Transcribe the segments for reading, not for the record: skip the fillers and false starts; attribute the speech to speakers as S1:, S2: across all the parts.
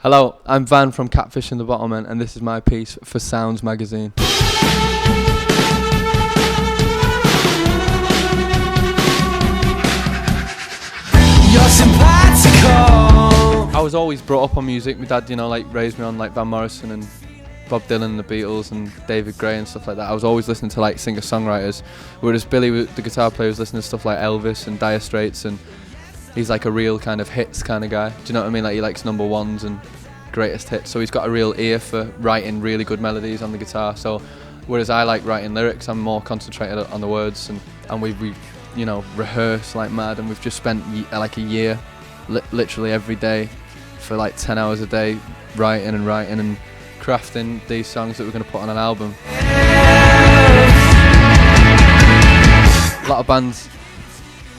S1: Hello, I'm Van from Catfish and the Bottlemen, and this is my piece for Sounds magazine. You're simpatico. I was always brought up on music. My dad, raised me on Van Morrison and Bob Dylan and the Beatles and David Gray and stuff like that. I was always listening to singer-songwriters, whereas Billy, the guitar player, was listening to stuff like Elvis and Dire Straits, and he's like a real kind of hits kind of guy. Do you know what I mean? He likes number ones and greatest hits. So he's got a real ear for writing really good melodies on the guitar. So whereas I like writing lyrics, I'm more concentrated on the words, and we rehearse like mad, and we've just spent a year literally every day for 10 hours a day writing and crafting these songs that we're going to put on an album. A lot of bands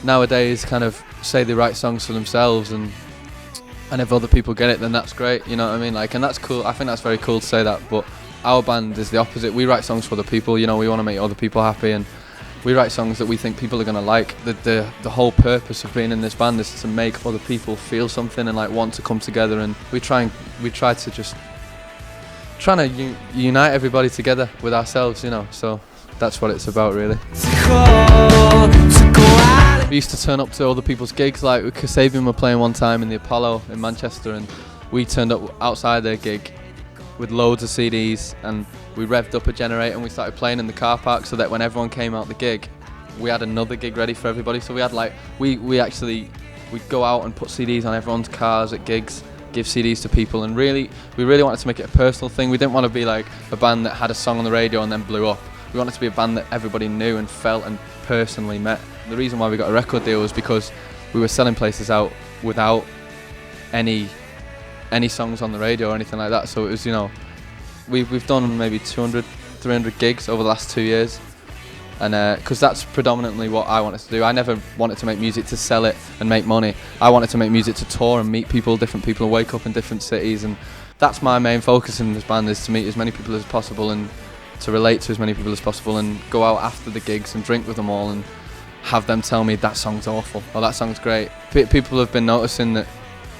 S1: nowadays kind of say they write songs for themselves, and if other people get it, then that's great, you know what I mean? And that's cool. I think that's very cool to say that, but our band is the opposite. We write songs for the people, we want to make other people happy, and we write songs that we think people are going to like. The whole purpose of being in this band is to make other people feel something and want to come together, and we try to just trying to unite everybody together with ourselves, so that's what it's about, really. We used to turn up to other people's gigs, like Kasabian were playing one time in the Apollo in Manchester, and we turned up outside their gig with loads of CDs, and we revved up a generator and we started playing in the car park, so that when everyone came out the gig, we had another gig ready for everybody. So we had we'd go out and put CDs on everyone's cars at gigs, give CDs to people, and we really wanted to make it a personal thing. We didn't want to be like a band that had a song on the radio and then blew up. We wanted to be a band that everybody knew and felt and personally met. The reason why we got a record deal was because we were selling places out without any songs on the radio or anything like that. So it was, we've done maybe 200, 300 gigs over the last 2 years, and because that's predominantly what I wanted to do. I never wanted to make music to sell it and make money. I wanted to make music to tour and meet people, different people, and wake up in different cities, and that's my main focus in this band, is to meet as many people as possible and to relate to as many people as possible, and go out after the gigs and drink with them all and have them tell me that song's awful or that song's great. People have been noticing that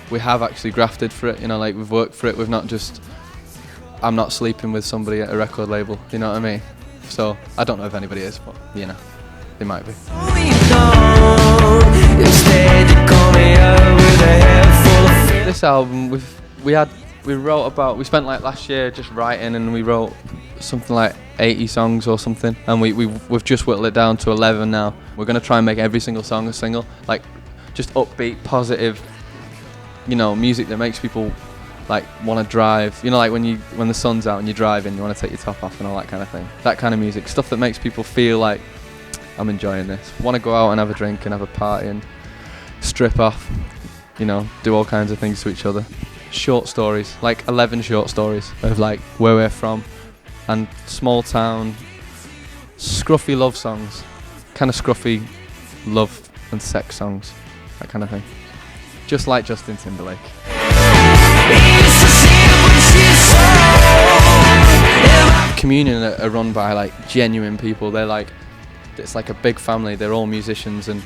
S1: we have actually grafted for it, we've worked for it. We've not just, I'm not sleeping with somebody at a record label, you know what I mean? So I don't know if anybody is, but they might be. This album, we spent last year just writing, and we wrote something like 80 songs or something, and we've just whittled it down to 11 now. We're going to try and make every single song a single, just upbeat, positive, music that makes people want to drive, when the sun's out and you're driving, you want to take your top off and all that kind of thing. That kind of music, stuff that makes people feel like, I'm enjoying this. Want to go out and have a drink and have a party and strip off, do all kinds of things to each other. Short stories, 11 short stories of where we're from, and small town, scruffy love songs, kind of scruffy love and sex songs, that kind of thing. Just like Justin Timberlake. Communion are run by genuine people. They're it's like a big family. They're all musicians, and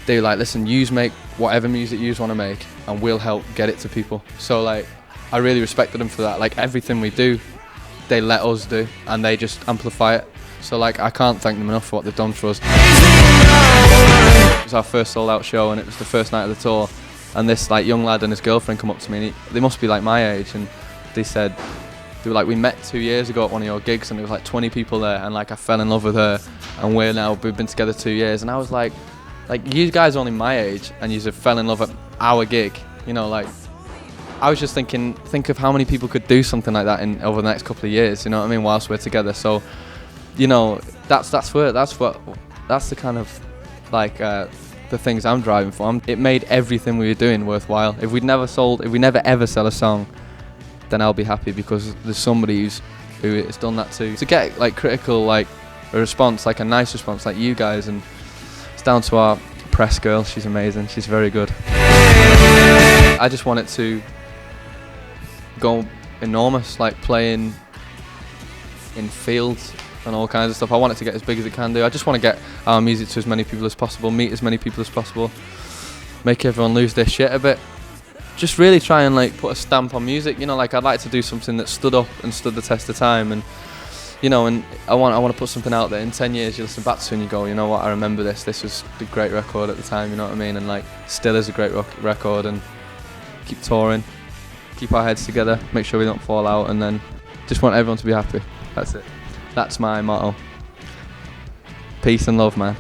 S1: they're listen, make whatever music you want to make, and we'll help get it to people. So I really respected them for that. Everything we do, they let us do, and they just amplify it. So I can't thank them enough for what they've done for us. It was our first sold out show, and it was the first night of the tour, and this young lad and his girlfriend come up to me, and they must be my age, and they said, we met 2 years ago at one of your gigs, and there was 20 people there, and I fell in love with her, and we've been together 2 years. And I was like you guys are only my age, and you fell in love at our gig, I was just thinking, think of how many people could do something like that over the next couple of years, you know what I mean, whilst we're together. So, that's the kind of the things I'm driving for. It made everything we were doing worthwhile. If we never ever sell a song, then I'll be happy, because there's somebody who has done that too. To get critical a response, a nice response like you guys, and it's down to our press girl. She's amazing. She's very good. I just want it to go enormous, playing in fields and all kinds of stuff. I want it to get as big as it can do. I just want to get our music to as many people as possible, meet as many people as possible, make everyone lose their shit a bit, just really try and like put a stamp on music. You know, like I'd like to do something that stood up and stood the test of time, and you know, and I want to put something out there in 10 years you listen back to and you go, you know what, I remember this was a great record at the time, you know what I mean, and like still is a great record, and keep touring, keep our heads together, make sure we don't fall out, and then just want everyone to be happy. That's it. That's my motto. Peace and love, man.